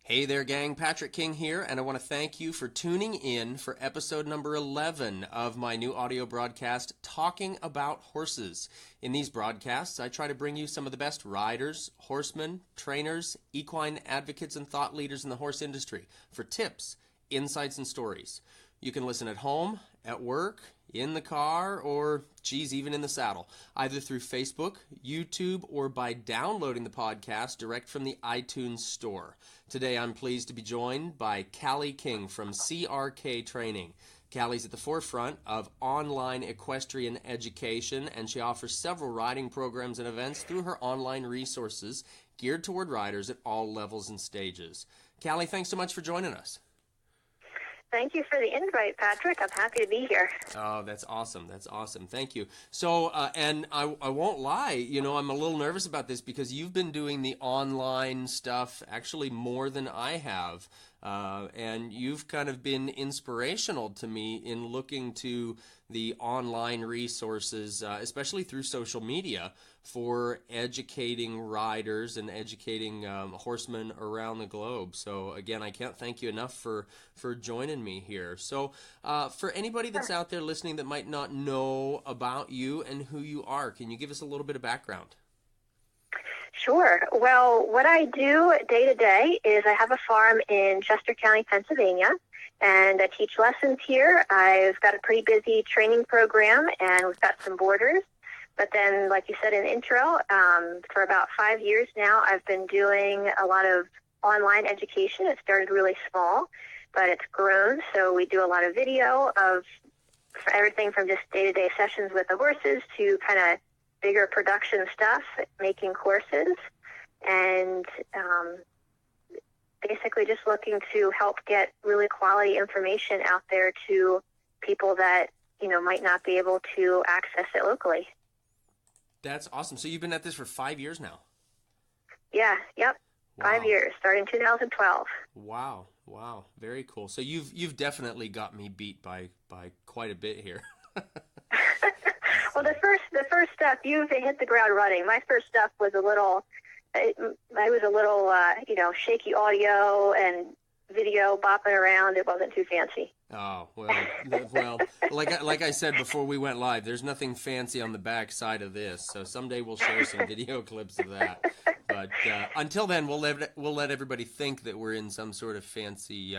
Hey there, gang. Patrick King here, and I want to thank you for tuning in for episode number 11 of my new audio broadcast, Talking About Horses. In these broadcasts, I try to bring you some of the best riders, horsemen, trainers, equine advocates, and thought leaders in the horse industry for tips, insights, and stories. You can listen at home, at work, in the car, or, geez, even in the saddle, either through Facebook, YouTube, or by downloading the podcast direct from the iTunes store. Today, I'm pleased to be joined by Callie King from CRK Training. Callie's at the forefront of online equestrian education, and she offers several riding programs and events through her online resources geared toward riders at all levels and stages. Callie, thanks so much for joining us. Thank you for the invite, Patrick. I'm happy to be here. Oh, that's awesome. That's awesome. Thank you. So, and I won't lie, I'm a little nervous about this because you've been doing the online stuff actually more than I have. And you've kind of been inspirational to me in looking to the online resources, especially through social media, for educating riders and educating horsemen around the globe. So again, I can't thank you enough for joining me here. So for anybody that's out there listening that might not know about you and who you are, can you give us a little bit of background? Sure. Well, what I do day to day is I have a farm in Chester County, Pennsylvania, and I teach lessons here. I've got a pretty busy training program, and we've got some boarders. But then, like you said in the intro, for about 5 years now, I've been doing a lot of online education. It started really small, but it's grown. So we do a lot of video of everything from just day-to-day sessions with the horses to kind of bigger production stuff, making courses, and basically just looking to help get really quality information out there to people that, might not be able to access it locally. That's awesome. So you've been at this for 5 years now? Yeah, yep. Wow. 5 years, starting 2012. Wow. Very cool. So you've definitely got me beat by quite a bit here. Well, the first stuff, you've hit the ground running. My first stuff was a little, shaky audio and video bopping around. It wasn't too fancy. Oh, well, like I said before we went live, there's nothing fancy on the back side of this. So someday we'll share some video clips of that. But until then, we'll let everybody think that we're in some sort of fancy,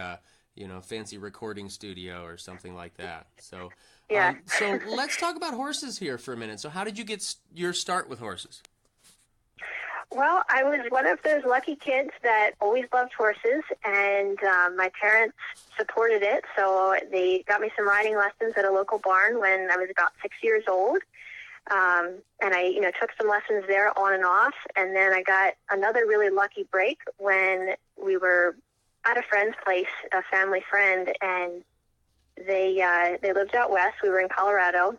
fancy recording studio or something like that. So. Yeah. So let's talk about horses here for a minute. So how did you get your start with horses? Well, I was one of those lucky kids that always loved horses, and my parents supported it. So they got me some riding lessons at a local barn when I was about 6 years old. And I, took some lessons there on and off. And then I got another really lucky break when we were at a friend's place, a family friend, and they lived out west. We were in Colorado,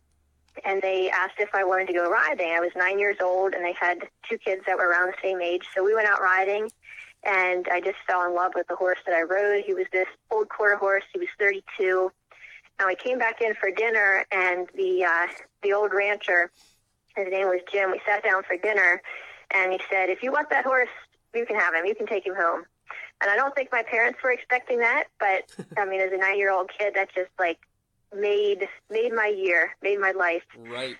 and they asked if I wanted to go riding. I was 9 years old, and they had two kids that were around the same age. So we went out riding, and I just fell in love with the horse that I rode. He was this old quarter horse. He was 32. Now I came back in for dinner, and the old rancher, his name was Jim, we sat down for dinner, and he said, "If you want that horse, you can have him. You can take him home." And I don't think my parents were expecting that, but I mean, as a 9-year-old kid, that just made my year, made my life. Right.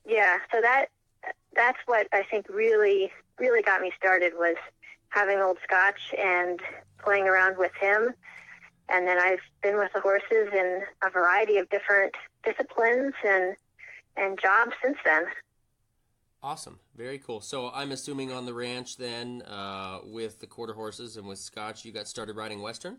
Yeah. So that's what I think really got me started, was having Old Scotch and playing around with him. And then I've been with the horses in a variety of different disciplines and jobs since then. Awesome. Very cool. So I'm assuming on the ranch then, with the quarter horses and with Scotch, you got started riding Western?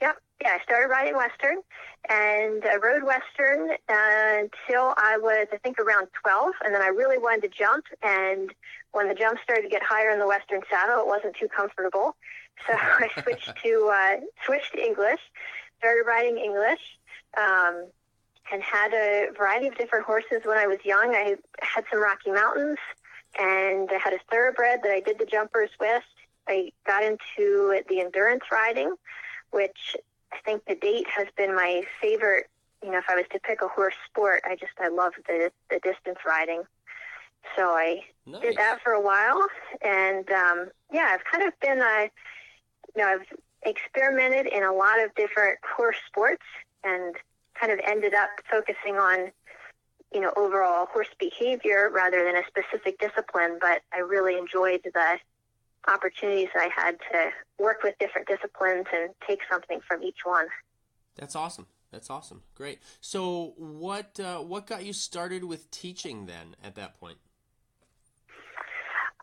Yeah, I started riding Western, and I rode Western until I was, I think, around 12, and then I really wanted to jump, and when the jump started to get higher in the Western saddle, it wasn't too comfortable, so I switched to English, started riding English, and had a variety of different horses when I was young. I had some Rocky Mountains, and I had a thoroughbred that I did the jumpers with. I got into the endurance riding, which I think to date has been my favorite. If I was to pick a horse sport, I love the distance riding. So I did that for a while, and Yeah, I've kind of been, I've experimented in a lot of different horse sports and kind of ended up focusing on, overall horse behavior rather than a specific discipline. But I really enjoyed the opportunities I had to work with different disciplines and take something from each one. That's awesome. That's awesome. Great. So what got you started with teaching then at that point?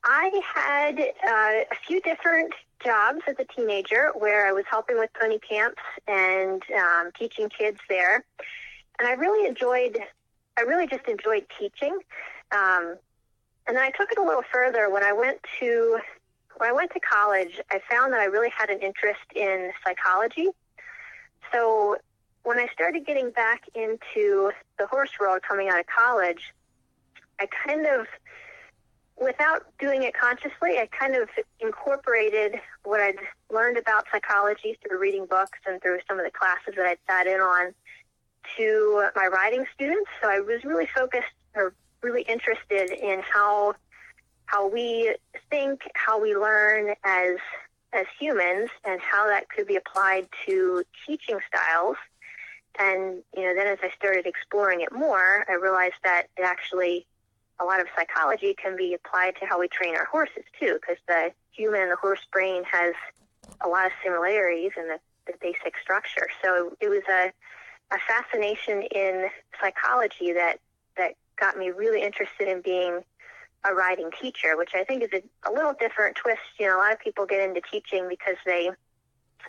I had a few different jobs as a teenager where I was helping with pony camps and teaching kids there. And I really just enjoyed teaching. And then I took it a little further. When I went to college, I found that I really had an interest in psychology. So when I started getting back into the horse world coming out of college, I kind of, without doing it consciously, I kind of incorporated what I'd learned about psychology through reading books and through some of the classes that I'd sat in on to my riding students. So I was really focused or really interested in how we think, how we learn as humans, and how that could be applied to teaching styles. And, then as I started exploring it more, I realized that it actually, a lot of psychology can be applied to how we train our horses too, because the human and the horse brain has a lot of similarities in the basic structure. So it was a fascination in psychology that got me really interested in being a riding teacher, which I think is a little different twist. A lot of people get into teaching because they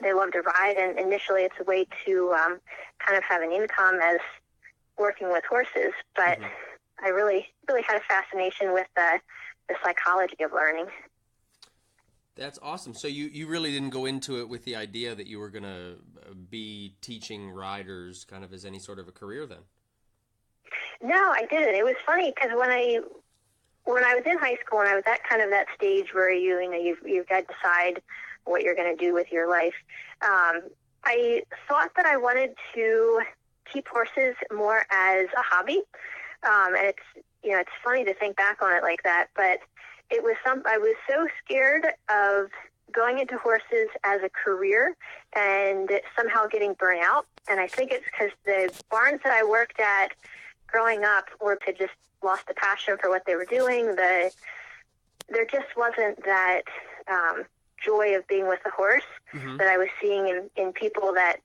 love to ride, and initially it's a way to kind of have an income as working with horses. But I really had a fascination with the psychology of learning. That's awesome. So you really didn't go into it with the idea that you were going to be teaching riders kind of as any sort of a career then? No, I didn't. It was funny because when I was in high school and I was at kind of that stage where you've got to decide what you're going to do with your life, I thought that I wanted to keep horses more as a hobby. And it's funny to think back on it like that, but I was so scared of going into horses as a career and somehow getting burnt out. And I think it's because the barns that I worked at growing up had just lost the passion for what they were doing. There just wasn't that joy of being with the horse that I was seeing in people that,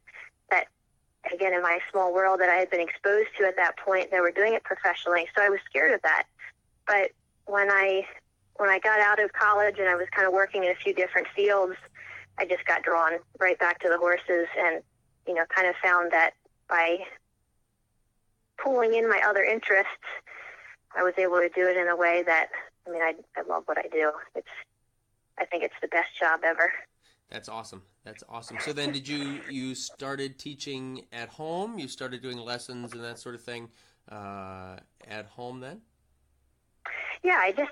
again, in my small world that I had been exposed to at that point, that were doing it professionally. So I was scared of that. But when I got out of college and I was kind of working in a few different fields, I just got drawn right back to the horses and, kind of found that by pulling in my other interests, I was able to do it in a way that, I love what I do. I think it's the best job ever. That's awesome. That's awesome. So then you started teaching at home? You started doing lessons and that sort of thing at home then? Yeah, I just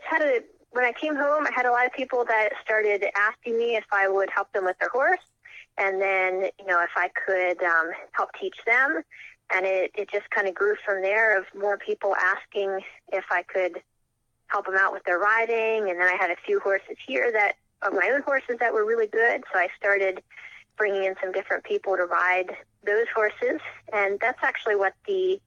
when I came home, I had a lot of people that started asking me if I would help them with their horse. And then, if I could help teach them. And it just kind of grew from there, of more people asking if I could help them out with their riding. And then I had a few horses here of my own horses that were really good. So I started bringing in some different people to ride those horses. And that's actually what the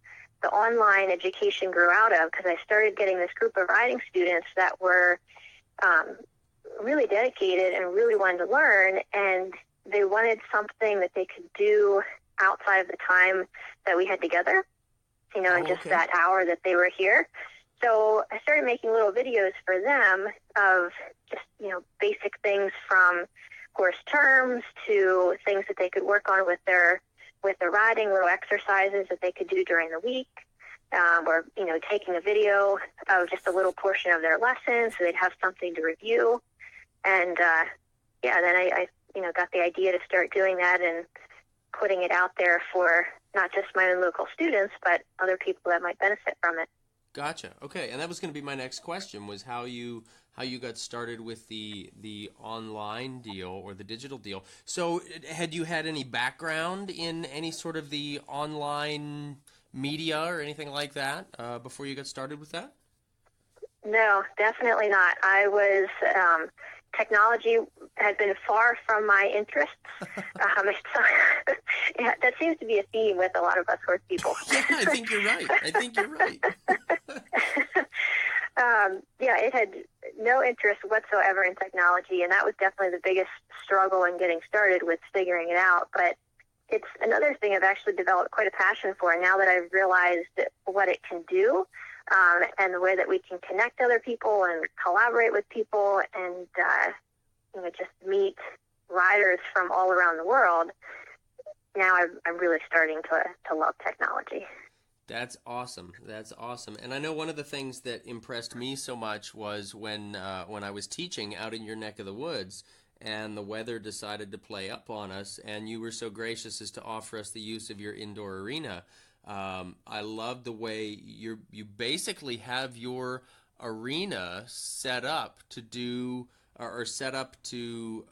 online education grew out of, because I started getting this group of riding students that were really dedicated and really wanted to learn. And they wanted something that they could do outside of the time that we had together, and just that hour that they were here. So I started making little videos for them of just, basic things from horse terms to things that they could work on with their riding, little exercises that they could do during the week, or, taking a video of just a little portion of their lesson so they'd have something to review. And, then I got the idea to start doing that and putting it out there for not just my own local students, but other people that might benefit from it. Gotcha. Okay, and that was going to be my next question, was how you got started with the online deal or the digital deal. So had you had any background in any sort of the online media or anything like that before you got started with that? No, definitely not. I was technology had been far from my interests. Yeah, that seems to be a theme with a lot of us horse people. Yeah, I think you're right. Yeah, it had no interest whatsoever in technology, and that was definitely the biggest struggle in getting started with figuring it out. But it's another thing I've actually developed quite a passion for now that I've realized what it can do, and the way that we can connect other people and collaborate with people and just meet riders from all around the world. Now I'm really starting to love technology. That's awesome. And I know one of the things that impressed me so much was when I was teaching out in your neck of the woods, and the weather decided to play up on us, and you were so gracious as to offer us the use of your indoor arena. I love the way you basically have your arena set up to do or set up to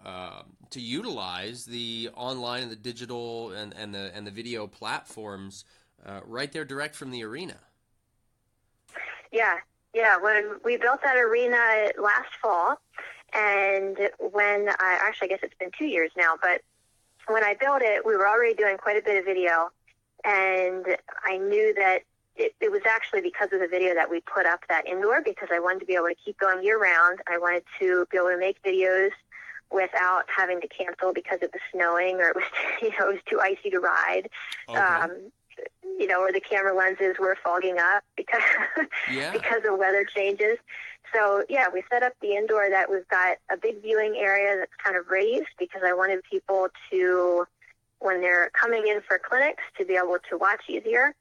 utilize the online and the digital and the video platforms right there direct from the arena. Yeah. When we built that arena last fall, and when I guess it's been 2 years now, but when I built it, we were already doing quite a bit of video, and I knew that it was actually because of the video that we put up that indoor, because I wanted to be able to keep going year round. I wanted to be able to make videos without having to cancel because it was snowing or it was, it was too icy to ride. Okay. Or the camera lenses were fogging up because of weather changes. So, yeah, we set up the indoor that we've got a big viewing area that's kind of raised because I wanted people to, when they're coming in for clinics, to be able to watch easier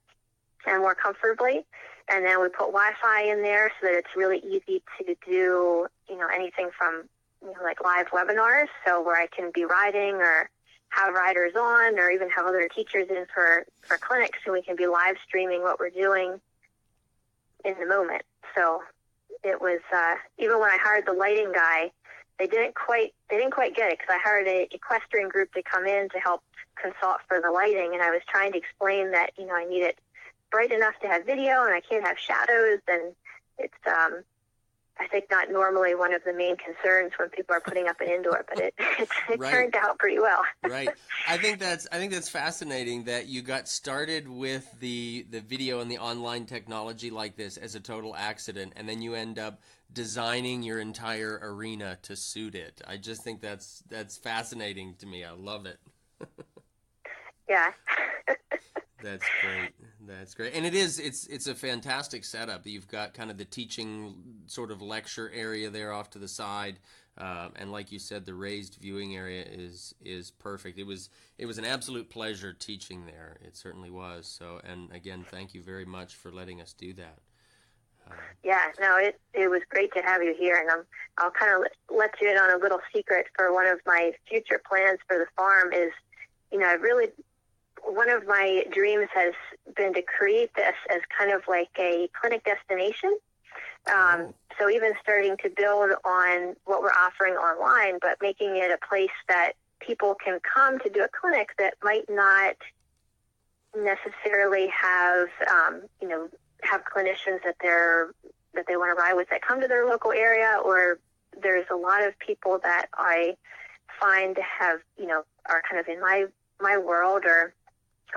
and more comfortably. And then we put Wi-Fi in there so that it's really easy to do, anything from, like live webinars, so where I can be riding or have riders on or even have other teachers in for clinics, so we can be live streaming what we're doing in the moment. So it was, even when I hired the lighting guy, they didn't quite get it, because I hired an equestrian group to come in to help consult for the lighting, and I was trying to explain that, I need it bright enough to have video and I can't have shadows, and it's, I think, not normally one of the main concerns when people are putting up an indoor, but it right. Turned out pretty well. Right. I think that's fascinating that you got started with the video and the online technology like this as a total accident, and then you end up designing your entire arena to suit it. I just think that's fascinating to me. I love it. Yeah. That's great. And it's a fantastic setup. You've got kind of the teaching sort of lecture area there off to the side. And like you said, the raised viewing area is perfect. It was an absolute pleasure teaching there. It certainly was. So, and again, thank you very much for letting us do that. It was great to have you here, and I'll kind of let you in on a little secret for one of my future plans for the farm is, one of my dreams has been to create this as kind of like a clinic destination. So even starting to build on what we're offering online, but making it a place that people can come to do a clinic that might not necessarily have, have clinicians that they want to ride with that come to their local area, or there's a lot of people that I find have, are kind of in my world or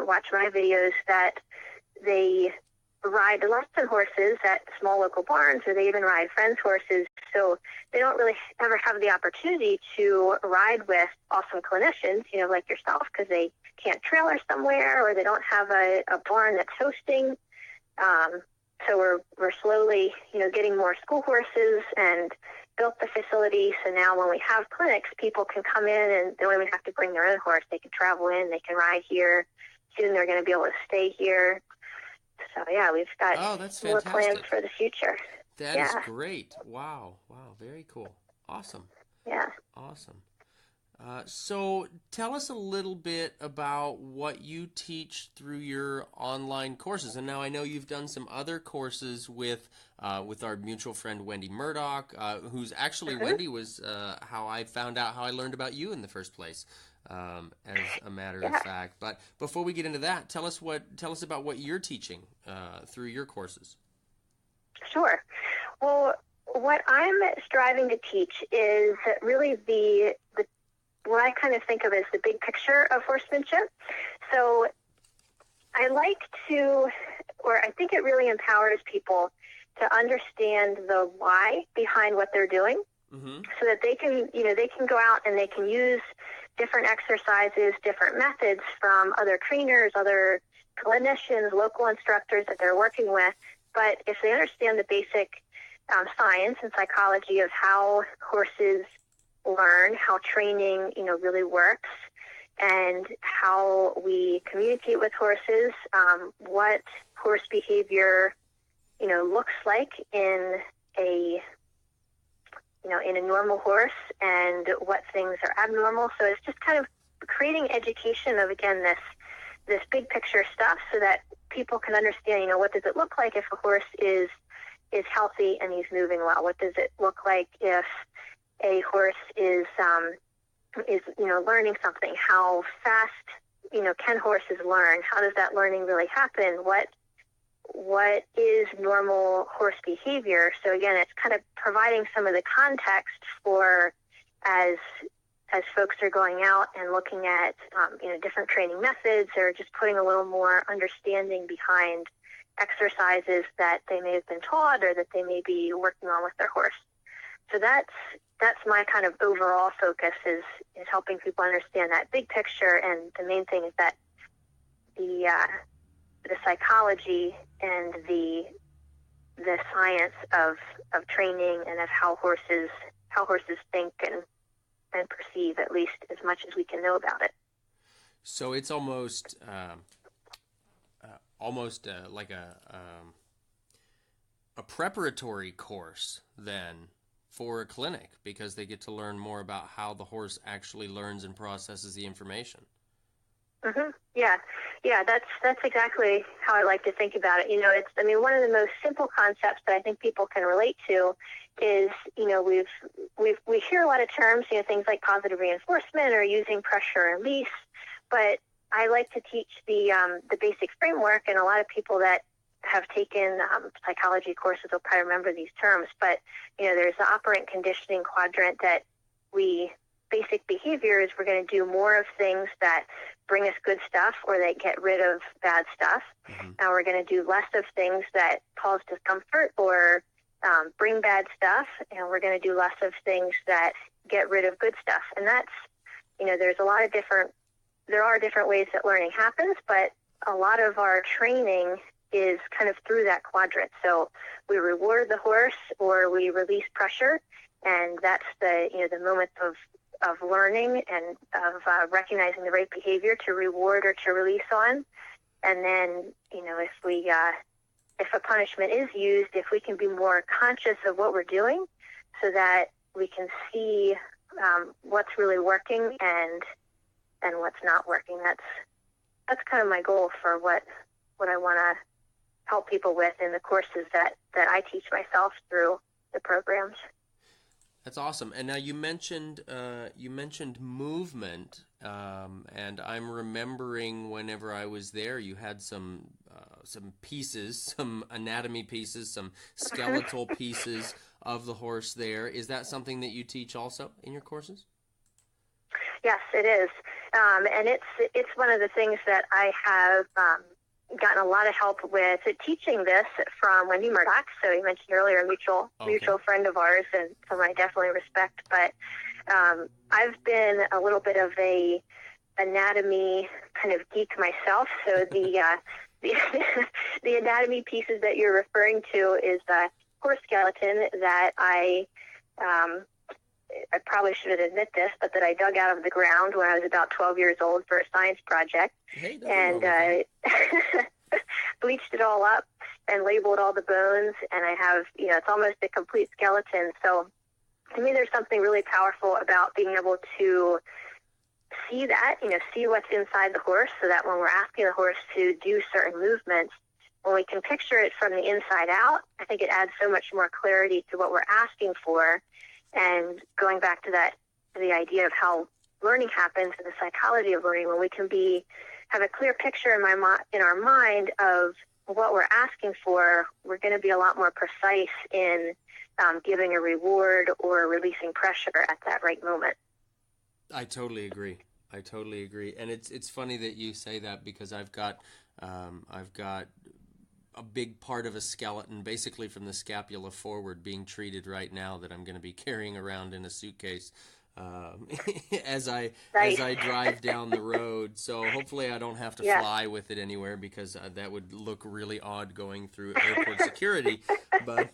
watch my videos that they ride lesson horses at small local barns, or they even ride friends' horses. So they don't really ever have the opportunity to ride with awesome clinicians, like yourself, because they can't trailer somewhere or they don't have a barn that's hosting. So we're slowly, getting more school horses and built the facility. So now when we have clinics, people can come in and they don't even have to bring their own horse. They can travel in, they can ride here. Soon they're going to be able to stay here. So, yeah, we've got more plans for the future. That is great. Wow. Very cool. Awesome. Yeah. Awesome. So tell us a little bit about what you teach through your online courses. And now I know you've done some other courses with our mutual friend Wendy Murdoch, who's actually Wendy was how I found out how I learned about you in the first place, as a matter of fact. But before we get into that, tell us about what you're teaching through your courses. Sure. Well, What I'm striving to teach is really the what I kind of think of as the big picture of horsemanship. So I like to, or I think it really empowers people to understand the why behind what they're doing, so that they can, they can go out and they can use different exercises, different methods from other trainers, other clinicians, local instructors that they're working with. But if they understand the basic science and psychology of how horses learn, how training, really works, and how we communicate with horses, what horse behavior, looks like in a normal horse, and what things are abnormal. So it's just kind of creating education of, again, this big picture stuff, so that people can understand, what does it look like if a horse is healthy and he's moving well? What does it look like if a horse is learning something? How fast, can horses learn? How does that learning really happen? What is normal horse behavior? So again, it's kind of providing some of the context for as folks are going out and looking at different training methods, or just putting a little more understanding behind exercises that they may have been taught or that they may be working on with their horse. So that's my kind of overall focus, is helping people understand that big picture. And the main thing is that the psychology and the science of training, and of how horses think and perceive, at least as much as we can know about it. So it's almost like a preparatory course then for a clinic, because they get to learn more about how the horse actually learns and processes the information. Mm-hmm. Yeah, that's exactly how I like to think about it. One of the most simple concepts that I think people can relate to is, we hear a lot of terms, things like positive reinforcement or using pressure and release, but I like to teach the basic framework, and a lot of people that have taken psychology courses will probably remember these terms. But there's the operant conditioning quadrant, that basic behaviors, we're going to do more of things that bring us good stuff or that get rid of bad stuff. And we're going to do less of things that cause discomfort or bring bad stuff, and we're going to do less of things that get rid of good stuff. And that's, there are different ways that learning happens, but a lot of our training is kind of through that quadrant. So we reward the horse or we release pressure, and that's the moment of learning and of recognizing the right behavior to reward or to release on. And then, if a punishment is used, if we can be more conscious of what we're doing, so that we can see what's really working and what's not working. That's kind of my goal for what I want to help people with in the courses that I teach myself through the programs. That's awesome. And now you mentioned movement, and I'm remembering whenever I was there, you had some pieces, some anatomy pieces, some skeletal pieces of the horse there. Is that something that you teach also in your courses? Yes, it is, and it's one of the things that I have gotten a lot of help with teaching this from Wendy Murdoch. So you mentioned earlier a mutual friend of ours, and someone I definitely respect. But I've been a little bit of a anatomy kind of geek myself. So the anatomy pieces that you're referring to is the horse skeleton that I probably shouldn't admit this, but that I dug out of the ground when I was about 12 years old for a science project, and bleached it all up and labeled all the bones, and I have, it's almost a complete skeleton. So to me, there's something really powerful about being able to see that, see what's inside the horse, so that when we're asking the horse to do certain movements, when we can picture it from the inside out, I think it adds so much more clarity to what we're asking for. And going back to the idea of how learning happens and the psychology of learning, when we can have a clear picture in our mind of what we're asking for, we're going to be a lot more precise in giving a reward or releasing pressure at that right moment. I totally agree. And it's funny that you say that, because I've got a big part of a skeleton, basically from the scapula forward, being treated right now, that I'm going to be carrying around in a suitcase as I drive down the road. So hopefully I don't have to fly with it anywhere, because that would look really odd going through airport security. But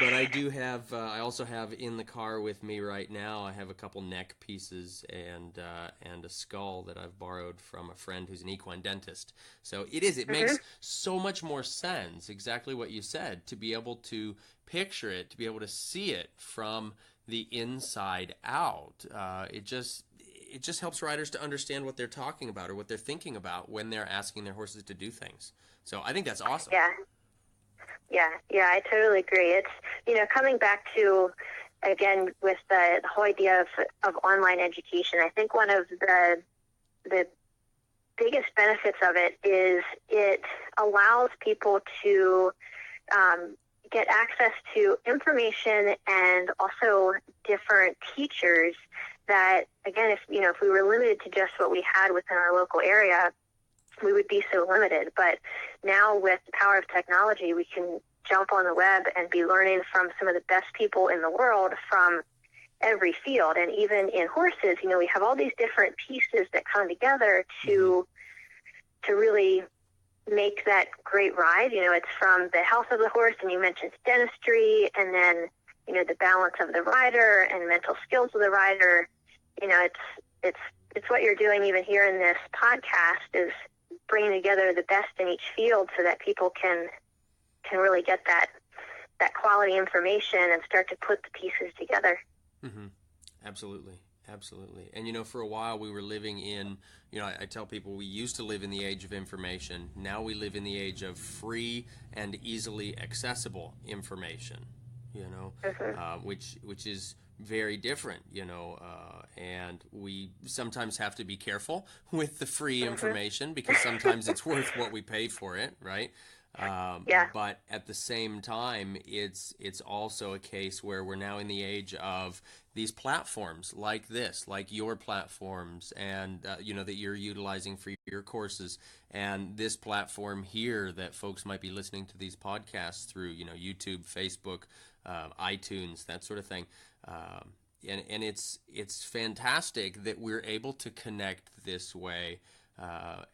I do have I also have in the car with me right now, I have a couple neck pieces and a skull that I've borrowed from a friend who's an equine dentist. So it makes so much more sense, exactly what you said, to be able to picture it, to be able to see it from the inside out. It just helps riders to understand what they're talking about or what they're thinking about when they're asking their horses to do things. So I think that's awesome. Yeah, I totally agree. It's, coming back to, again, with the whole idea of online education, I think one of the biggest benefits of it is it allows people to get access to information and also different teachers that, again, if we were limited to just what we had within our local area, we would be so limited. But now with the power of technology, we can jump on the web and be learning from some of the best people in the world from every field. And even in horses, we have all these different pieces that come together to really make that great ride. It's from the health of the horse, and you mentioned dentistry, and then, the balance of the rider and mental skills of the rider. It's what you're doing even here in this podcast, is bringing together the best in each field so that people can really get that quality information and start to put the pieces together. Mm-hmm. Absolutely. And, for a while we were living in, I tell people we used to live in the age of information. Now we live in the age of free and easily accessible information, which is very different, and we sometimes have to be careful with the free information, because sometimes it's worth what we pay for it, right? But at the same time, it's also a case where we're now in the age of these platforms like this, like your platforms, and that you're utilizing for your courses, and this platform here that folks might be listening to these podcasts through, YouTube, Facebook, iTunes, that sort of thing. And it's fantastic that we're able to connect this way.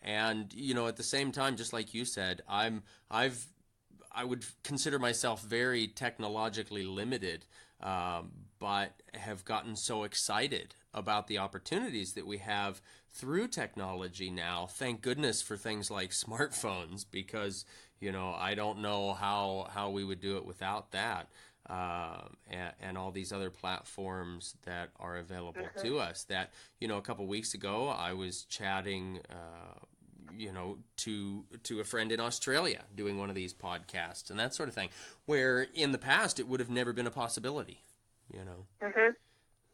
And at the same time, just like you said, I would consider myself very technologically limited, but have gotten so excited about the opportunities that we have through technology now. Thank goodness for things like smartphones, because I don't know how we would do it without that. And all these other platforms that are available to us. That, a couple weeks ago, I was chatting, to a friend in Australia doing one of these podcasts and that sort of thing, where in the past it would have never been a possibility,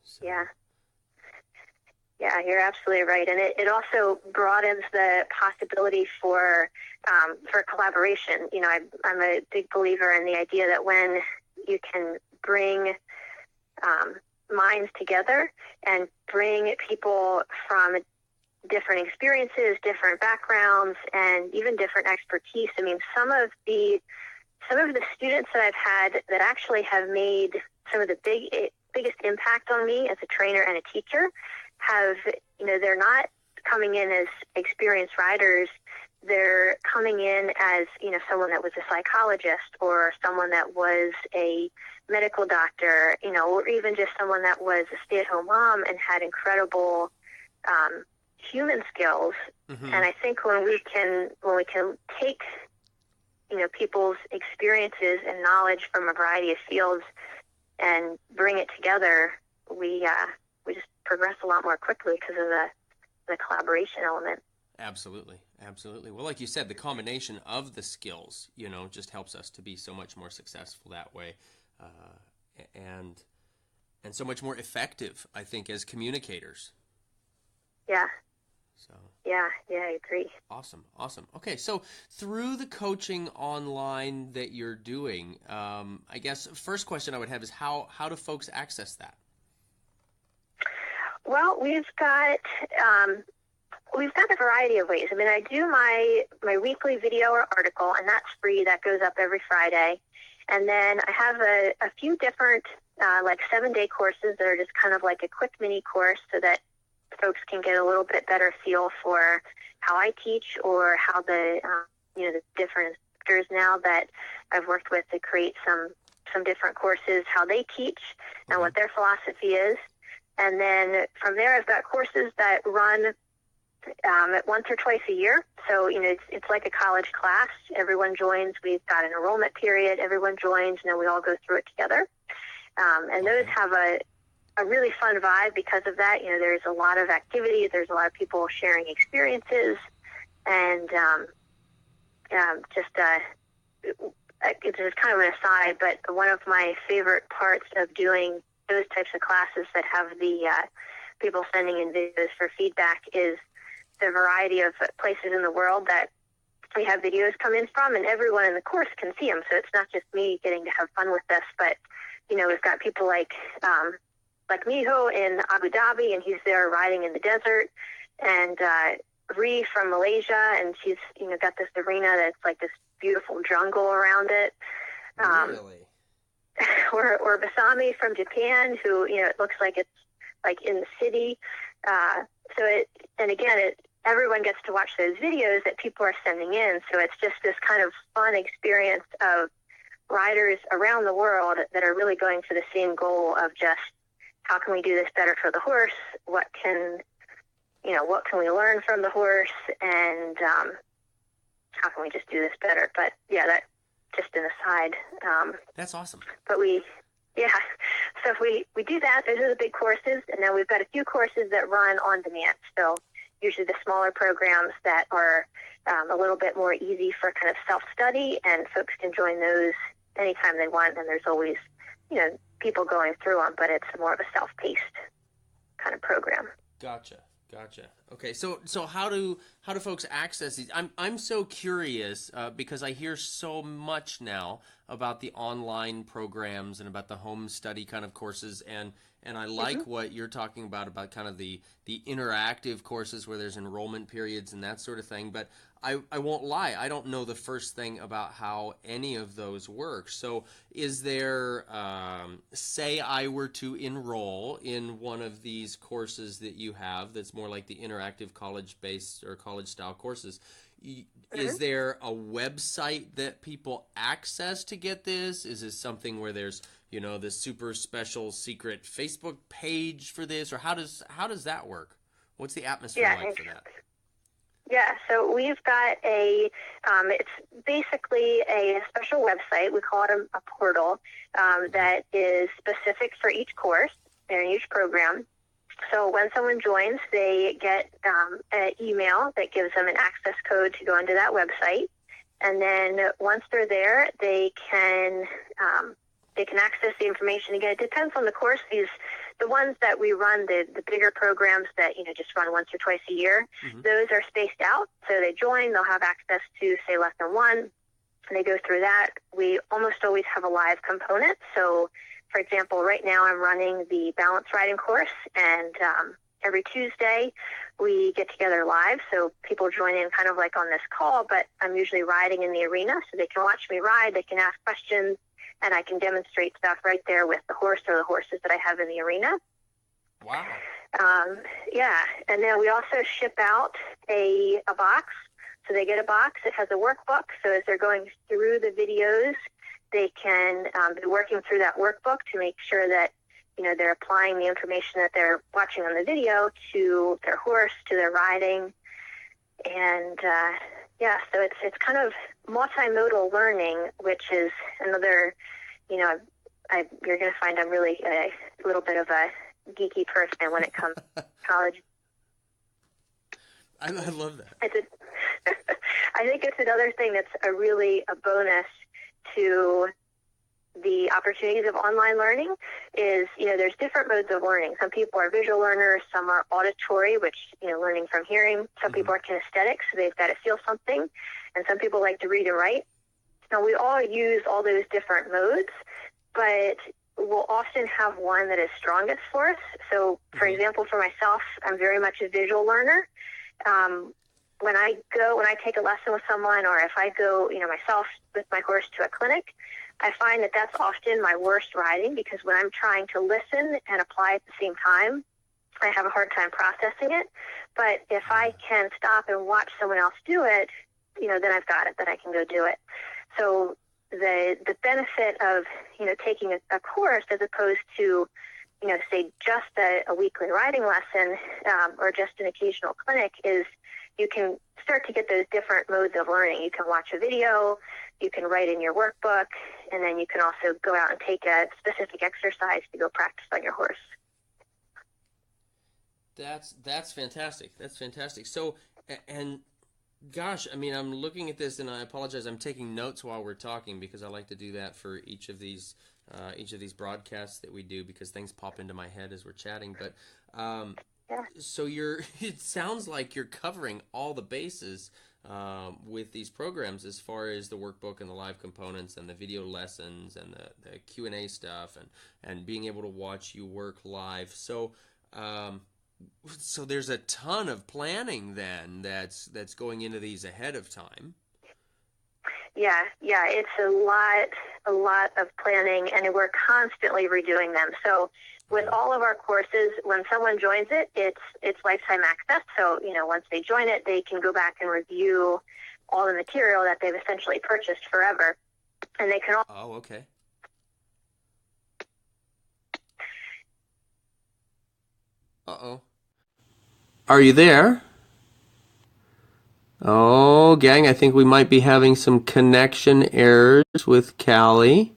So. Yeah, you're absolutely right. And it also broadens the possibility for collaboration. I'm a big believer in the idea that when you can bring minds together and bring people from different experiences, different backgrounds, and even different expertise. I mean, some of the students that I've had that actually have made some of the biggest impact on me as a trainer and a teacher have, they're not coming in as experienced riders. They're coming in as, someone that was a psychologist, or someone that was a medical doctor, or even just someone that was a stay-at-home mom and had incredible human skills. And I think when we can take, people's experiences and knowledge from a variety of fields and bring it together, we just progress a lot more quickly because of the collaboration element. Absolutely. Well, like you said, the combination of the skills, just helps us to be so much more successful that way, and so much more effective, I think, as communicators. Yeah. So Yeah, I agree. awesome. Okay, so through the coaching online that you're doing, I guess first question I would have is how do folks access that? Well, we've got a variety of ways. I mean, I do my weekly video or article, and that's free. That goes up every Friday. And then I have a few different, like 7-day courses that are just kind of like a quick mini course so that folks can get a little bit better feel for how I teach or how the different instructors now that I've worked with to create some different courses, how they teach and what their philosophy is. And then from there, I've got courses that run once or twice a year. So, it's like a college class. Everyone joins. We've got an enrollment period. Everyone joins, and then we all go through it together. And those have a really fun vibe because of that. There's a lot of activity. There's a lot of people sharing experiences. And it's just kind of an aside, but one of my favorite parts of doing those types of classes that have the people sending in videos for feedback is the variety of places in the world that we have videos come in from, and everyone in the course can see them. So it's not just me getting to have fun with this, but we've got people like Miho in Abu Dhabi, and he's there riding in the desert, and Ree from Malaysia, and she's got this arena that's like this beautiful jungle around it. Really? Or Basami from Japan, who it looks like it's like in the city. Everyone gets to watch those videos that people are sending in. So it's just this kind of fun experience of riders around the world that are really going for the same goal of just how can we do this better for the horse? What can we learn from the horse? And how can we just do this better? But yeah, that just an aside. That's awesome. But so we do that. Those are the big courses, and then we've got a few courses that run on demand. So usually the smaller programs that are a little bit more easy for kind of self-study, and folks can join those anytime they want, and there's always, people going through them, but it's more of a self-paced kind of program. Gotcha. Okay, so how do folks access these? I'm so curious because I hear so much now about the online programs and about the home study kind of courses, and I like what you're talking about kind of the interactive courses where there's enrollment periods and that sort of thing. But I won't lie, I don't know the first thing about how any of those work. So is there, say I were to enroll in one of these courses that you have that's more like the interactive college-based or college-style courses, is there a website that people access to get this? Is this something where there's, this super special secret Facebook page for this? Or how does that work? What's the atmosphere like for that? Yeah, so we've got it's basically a special website. We call it a portal that is specific for each course and each program. So when someone joins, they get an email that gives them an access code to go into that website. And then once they're there, they can access the information. Again, it depends on the course. The ones that we run, the bigger programs that just run once or twice a year, those are spaced out. So they join, they'll have access to, say, lesson 1, and they go through that. We almost always have a live component. So, for example, right now I'm running the balance riding course, and every Tuesday we get together live. So people join in kind of like on this call, but I'm usually riding in the arena, so they can watch me ride, they can ask questions, and I can demonstrate stuff right there with the horse or the horses that I have in the arena. Wow. And then we also ship out a box. So they get a box. It has a workbook. So as they're going through the videos, they can be working through that workbook to make sure that, they're applying the information that they're watching on the video to their horse, to their riding. And, so it's kind of multimodal learning, which is another, you're going to find I'm really a little bit of a geeky person when it comes to college. I love that. I think it's another thing that's a bonus to the opportunities of online learning is, there's different modes of learning. Some people are visual learners, some are auditory, which, learning from hearing. Some people are kinesthetic, so they've got to feel something. And some people like to read and write. Now, we all use all those different modes, but we'll often have one that is strongest for us. So, for example, for myself, I'm very much a visual learner. When I take a lesson with someone, or if I go, myself with my horse to a clinic, I find that that's often my worst riding, because when I'm trying to listen and apply at the same time, I have a hard time processing it. But if I can stop and watch someone else do it, then I've got it, then I can go do it. So the benefit of, taking a course as opposed to, say just a weekly riding lesson or just an occasional clinic is you can start to get those different modes of learning. You can watch a video, you can write in your workbook, and then you can also go out and take a specific exercise to go practice on your horse. That's fantastic. That's fantastic. So, and gosh, I mean, I'm looking at this, and I apologize. I'm taking notes while we're talking, because I like to do that for each of these broadcasts that we do, because things pop into my head as we're chatting. But so it sounds like you're covering all the bases with these programs, as far as the workbook and the live components and the video lessons and the Q&A stuff and being able to watch you work live. So so there's a ton of planning then that's going into these ahead of time. Yeah, it's a lot of planning, and we're constantly redoing them. So with all of our courses, when someone joins it, it's lifetime access. So, once they join it, they can go back and review all the material that they've essentially purchased forever. And they can Oh, okay. Uh-oh. Are you there? Oh, gang, I think we might be having some connection errors with Callie.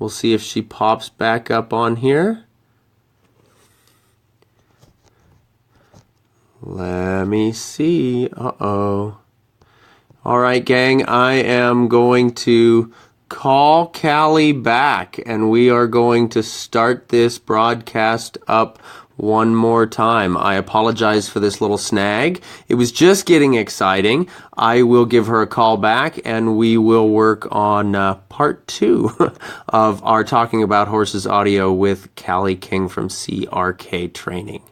We'll see if she pops back up on here. Let me see. Uh-oh. All right, gang, I am going to call Callie back, and we are going to start this broadcast up one more time. I apologize for this little snag. It was just getting exciting. I will give her a call back, and we will work on part 2 of our Talking About Horses audio with Callie King from CRK Training.